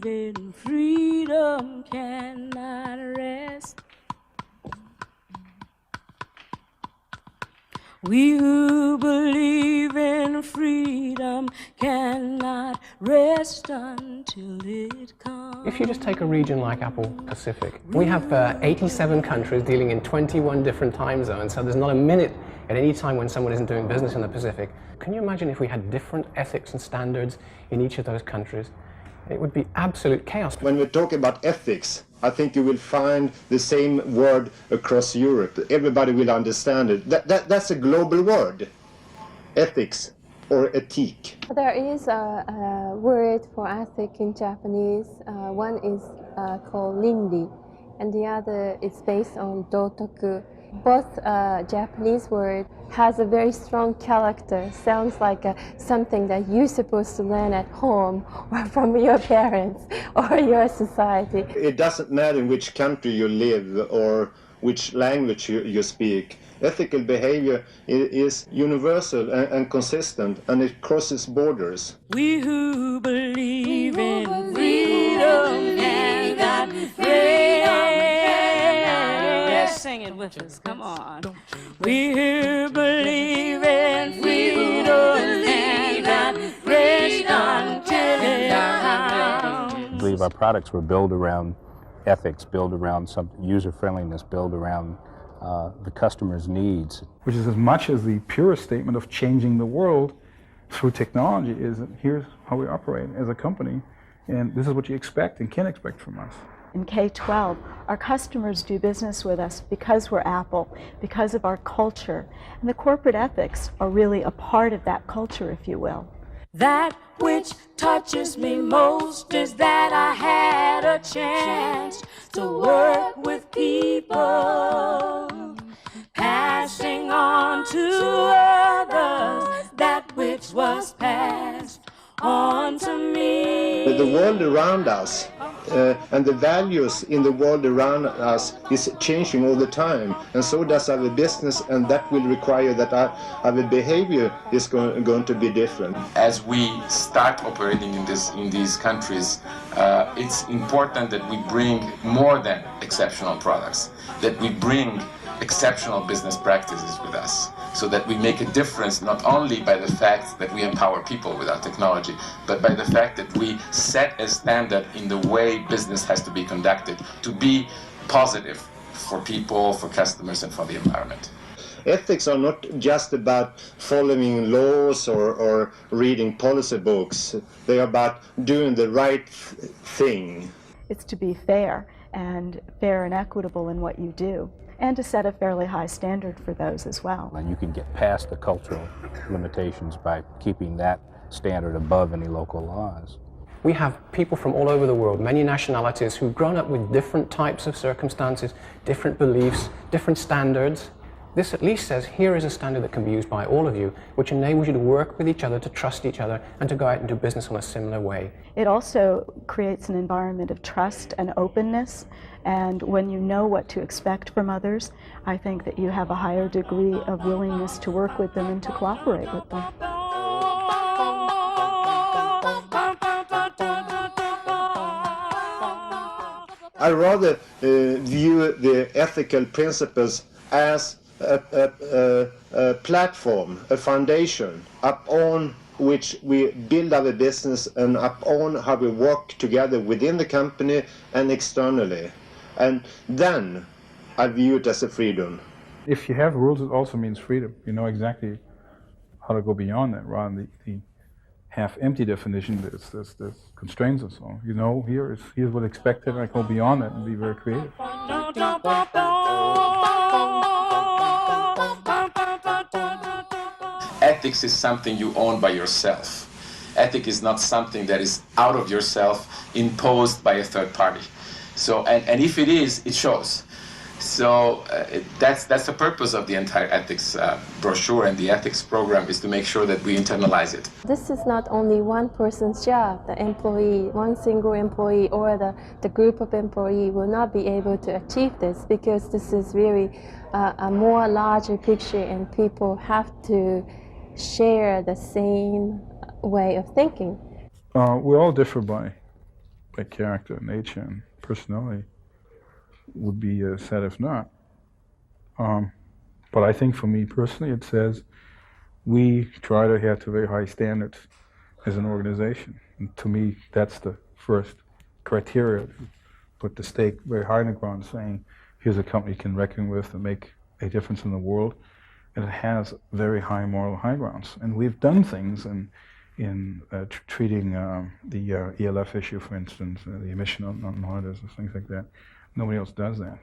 believe in freedom cannot rest. We who believe in freedom cannot rest until it comes. If you just take a region like Apple Pacific, we have 87 countries dealing in 21 different time zones, so there's not a minute at any time when someone isn't doing business in the Pacific. Can you imagine if we had different ethics and standards in each of those countries? It would be absolute chaos. When we talk about ethics, I think you will find the same word across Europe. Everybody will understand it. That's a global word, ethics or éthique. There is a word for ethic in Japanese. One is called rinri, and the other is based on dotoku. Both Japanese word has a very strong character. Sounds like something that you're supposed to learn at home or from your parents or your society. It doesn't matter in which country you live or which language you speak. Ethical behavior is universal and consistent, and it crosses borders. We who believe in freedom cannot rest. Sing it with us, come on. We who believe in freedom cannot rest until it comes. I believe our products were built around ethics, built around some user-friendliness, built around the customer's needs. Which is as much as the purest statement of changing the world through technology is, here's how we operate as a company, and this is what you expect and can expect from us. In K-12, our customers do business with us because we're Apple, because of our culture, and the corporate ethics are really a part of that culture, if you will. That which touches me most is that I had a chance to work with people, passing on to others that which was passed on to me. The world around us and the values in the world around us is changing all the time, and so does our business, and that will require that our behavior is going to be different. As we start operating in these countries, it's important that we bring more than exceptional products, that we bring exceptional business practices with us, so that we make a difference not only by the fact that we empower people with our technology, but by the fact that we set a standard in the way business has to be conducted to be positive for people, for customers, and for the environment. Ethics are not just about following laws or reading policy books. They are about doing the right thing. It's to be fair and equitable in what you do, and to set a fairly high standard for those as well. And you can get past the cultural limitations by keeping that standard above any local laws. We have people from all over the world, many nationalities, who've grown up with different types of circumstances, different beliefs, different standards. This at least says, here is a standard that can be used by all of you, which enables you to work with each other, to trust each other, and to go out and do business in a similar way. It also creates an environment of trust and openness, and when you know what to expect from others, I think that you have a higher degree of willingness to work with them and to cooperate with them. I rather view the ethical principles as a platform, a foundation upon which we build our business and upon how we work together within the company and externally. And then I view it as a freedom. If you have rules, it also means freedom. You know exactly how to go beyond that, rather than the half-empty definition that constrains us all. You know, here's what's expected, and I go beyond that and be very creative. Ethics is something you own by yourself. Ethics is not something that is out of yourself, imposed by a third party. So, and if it is, it shows. So that's the purpose of the entire ethics brochure and the ethics program, is to make sure that we internalize it. This is not only one person's job. The employee, one single employee or the group of employees will not be able to achieve this, because this is really a more larger picture, and people have to share the same way of thinking. We all differ by by character, nature, and personality would be said if not. But I think for me personally, it says we try to adhere to very high standards as an organization. And to me, that's the first criteria. Put the stake very high in the ground, saying, here's a company you can reckon with and make a difference in the world. And it has very high moral high grounds. And we've done things in treating the ELF issue, for instance, the emission on monitors and things like that. Nobody else does that.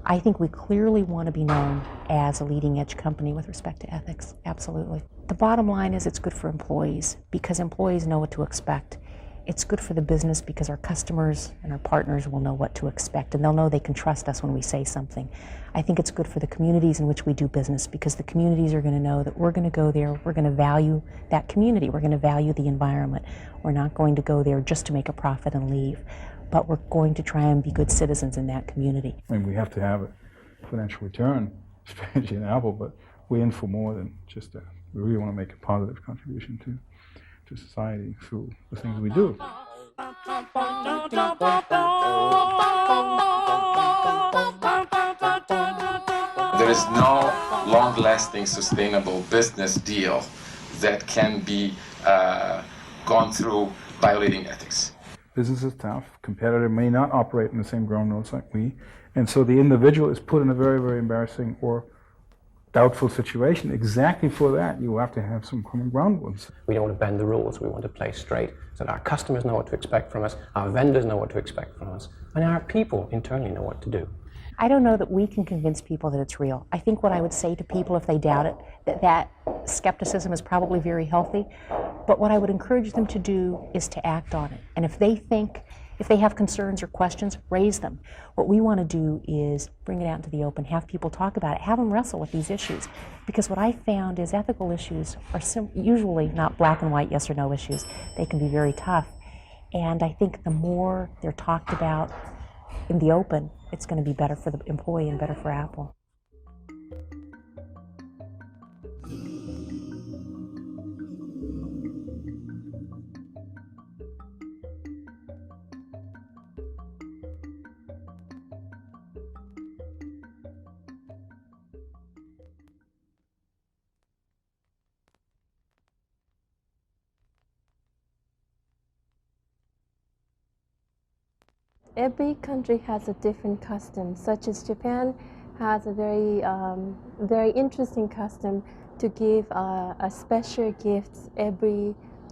I think we clearly want to be known as a leading edge company with respect to ethics, absolutely. The bottom line is it's good for employees because employees know what to expect. It's good for the business because our customers and our partners will know what to expect and they'll know they can trust us when we say something. I think it's good for the communities in which we do business because the communities are going to know that we're going to go there, we're going to value that community, we're going to value the environment. We're not going to go there just to make a profit and leave, but we're going to try and be good citizens in that community. I mean, we have to have a financial return strategy in Apple, but we're in for more than just that. We really want to make a positive contribution to society through the things we do. There is no long-lasting, sustainable business deal that can be gone through violating ethics. Business is tough. Competitor may not operate in the same ground rules like we, and so the individual is put in a very, very embarrassing or doubtful situation. Exactly for that, you have to have some common ground rules. We don't want to bend the rules. We want to play straight so that our customers know what to expect from us, our vendors know what to expect from us, and our people internally know what to do. I don't know that we can convince people that it's real. I think what I would say to people if they doubt it, that skepticism is probably very healthy, but what I would encourage them to do is to act on it. And if they have concerns or questions, raise them. What we want to do is bring it out into the open, have people talk about it, have them wrestle with these issues. Because what I found is ethical issues are usually not black and white, yes or no issues. They can be very tough. And I think the more they're talked about in the open, it's going to be better for the employee and better for Apple. Every country has a different custom, such as Japan has a very interesting custom to give a special gifts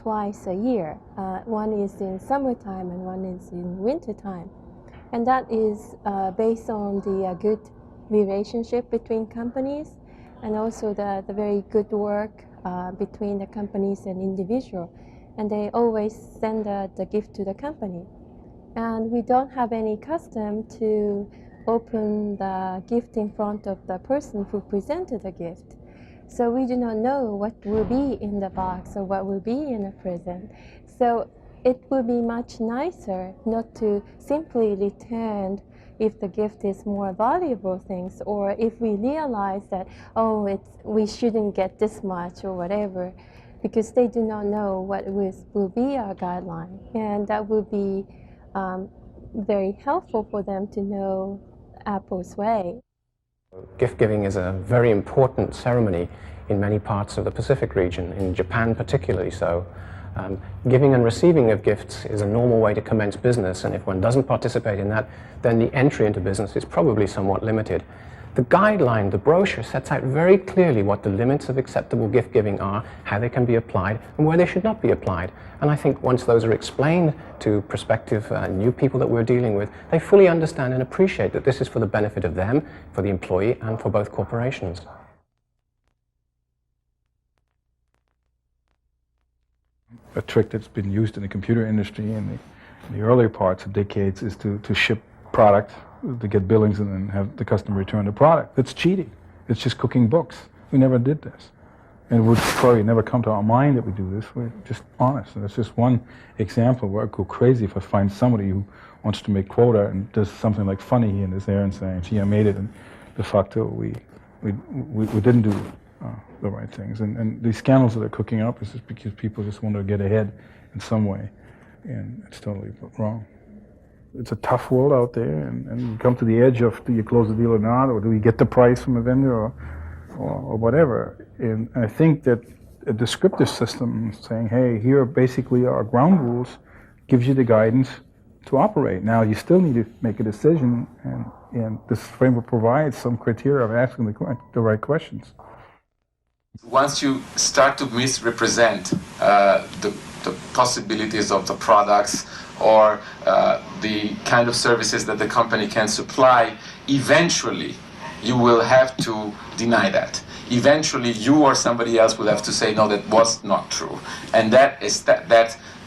twice a year. One is in summertime and one is in wintertime. And that is based on the good relationship between companies and also the very good work between the companies and individual. And they always send the gift to the company. And we don't have any custom to open the gift in front of the person who presented the gift. So we do not know what will be in the box or what will be in the present. So it would be much nicer not to simply return if the gift is more valuable things, or if we realize that, we shouldn't get this much or whatever, because they do not know what will be our guideline. And that will be very helpful for them to know Apple's way. Gift giving is a very important ceremony in many parts of the Pacific region, in Japan particularly so. Giving and receiving of gifts is a normal way to commence business, and if one doesn't participate in that, then the entry into business is probably somewhat limited. The guideline, the brochure, sets out very clearly what the limits of acceptable gift giving are, how they can be applied, and where they should not be applied. And I think once those are explained to prospective new people that we're dealing with, they fully understand and appreciate that this is for the benefit of them, for the employee, and for both corporations. A trick that's been used in the computer industry in the earlier parts of decades is to ship product, to get billings and then have the customer return the product. That's cheating. It's just cooking books. We never did this. And it would probably never come to our mind that we do this. We're just honest. And it's just one example where I go crazy if I find somebody who wants to make quota and does something like funny here and there and saying, gee, I made it, and de facto we didn't do the right things. And these scandals that are cooking up is just because people just want to get ahead in some way. And it's totally wrong. it's a tough world out there, and you come to the edge of, do you close the deal or not, or do you get the price from a vendor, or whatever. And I think that a descriptive system saying, hey, here basically are ground rules, gives you the guidance to operate. Now you still need to make a decision, and this framework provides some criteria of asking the right questions. Once you start to misrepresent the possibilities of the products or the kind of services that the company can supply, eventually you will have to deny that. Eventually you or somebody else will have to say, no, that was not true. And that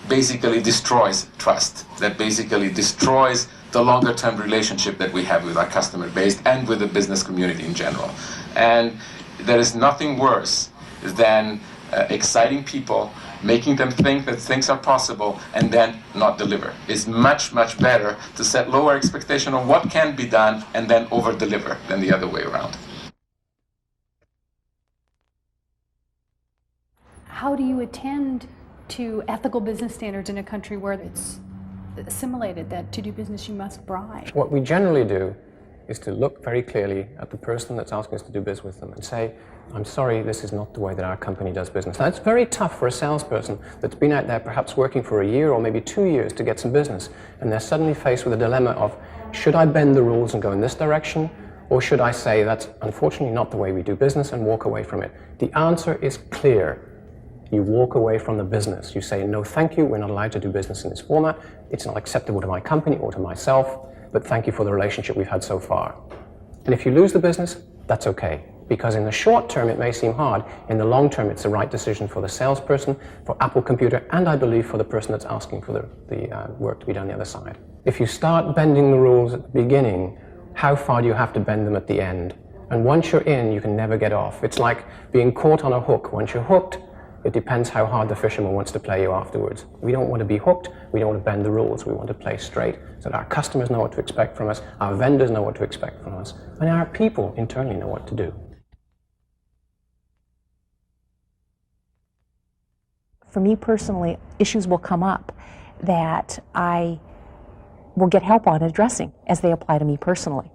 basically destroys trust. That basically destroys the longer term relationship that we have with our customer base and with the business community in general. And there is nothing worse than exciting people, making them think that things are possible and then not deliver. It's much, much better to set lower expectation on what can be done and then over-deliver than the other way around. How do you attend to ethical business standards in a country where it's assimilated that to do business you must bribe? What we generally do is to look very clearly at the person that's asking us to do business with them and say, I'm sorry, this is not the way that our company does business. Now, it's very tough for a salesperson that's been out there perhaps working for a year or maybe 2 years to get some business, and they're suddenly faced with a dilemma of, should I bend the rules and go in this direction, or should I say that's unfortunately not the way we do business and walk away from it? The answer is clear. You walk away from the business. You say, no, thank you, we're not allowed to do business in this format. It's not acceptable to my company or to myself, but thank you for the relationship we've had so far. And if you lose the business, that's okay. Because in the short term, it may seem hard. In the long term, it's the right decision for the salesperson, for Apple Computer, and I believe for the person that's asking for the work to be done on the other side. If you start bending the rules at the beginning, how far do you have to bend them at the end? And once you're in, you can never get off. It's like being caught on a hook. Once you're hooked, it depends how hard the fisherman wants to play you afterwards. We don't want to be hooked. We don't want to bend the rules. We want to play straight so that our customers know what to expect from us, our vendors know what to expect from us, and our people internally know what to do. For me personally, issues will come up that I will get help on addressing as they apply to me personally.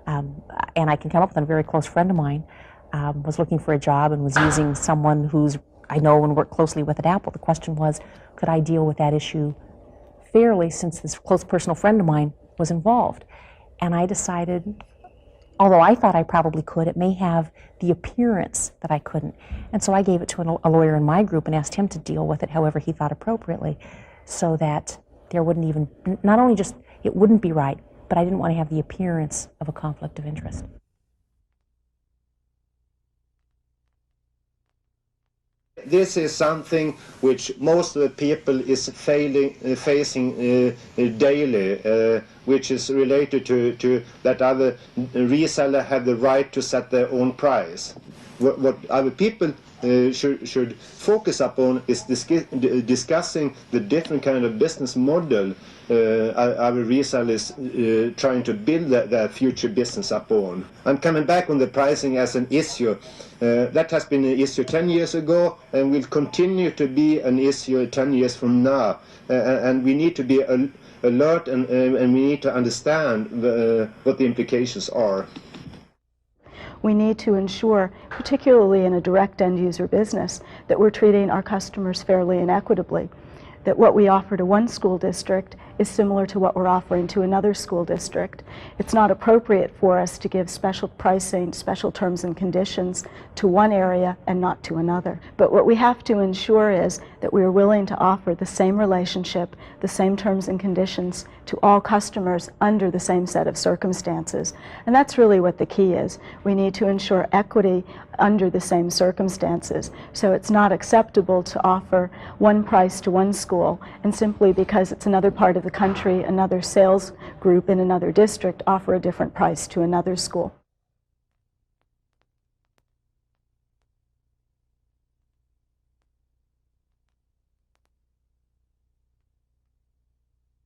And I can come up with a very close friend of mine was looking for a job and was using someone who's I know and work closely with at Apple. The question was, could I deal with that issue fairly since this close personal friend of mine was involved? And I decided, although I thought I probably could, it may have the appearance that I couldn't. And so I gave it to a lawyer in my group and asked him to deal with it however he thought appropriately, so that there wouldn't even, not only just, it wouldn't be right, but I didn't want to have the appearance of a conflict of interest. This is something which most of the people is facing daily, which is related to that other reseller have the right to set their own price. What other people should focus upon is discussing the different kind of business model our resellers trying to build their future business upon. I'm coming back on the pricing as an issue. That has been an issue 10 years ago and will continue to be an issue 10 years from now. And we need to be alert and we need to understand what the implications are. We need to ensure, particularly in a direct end-user business, that we're treating our customers fairly and equitably, that what we offer to one school district is similar to what we're offering to another school district. It's not appropriate for us to give special pricing, special terms and conditions to one area and not to another. But what we have to ensure is that we are willing to offer the same relationship, the same terms and conditions to all customers under the same set of circumstances. And that's really what the key is. We need to ensure equity under the same circumstances. So it's not acceptable to offer one price to one school and simply because it's another part of the country, another sales group in another district, offer a different price to another school.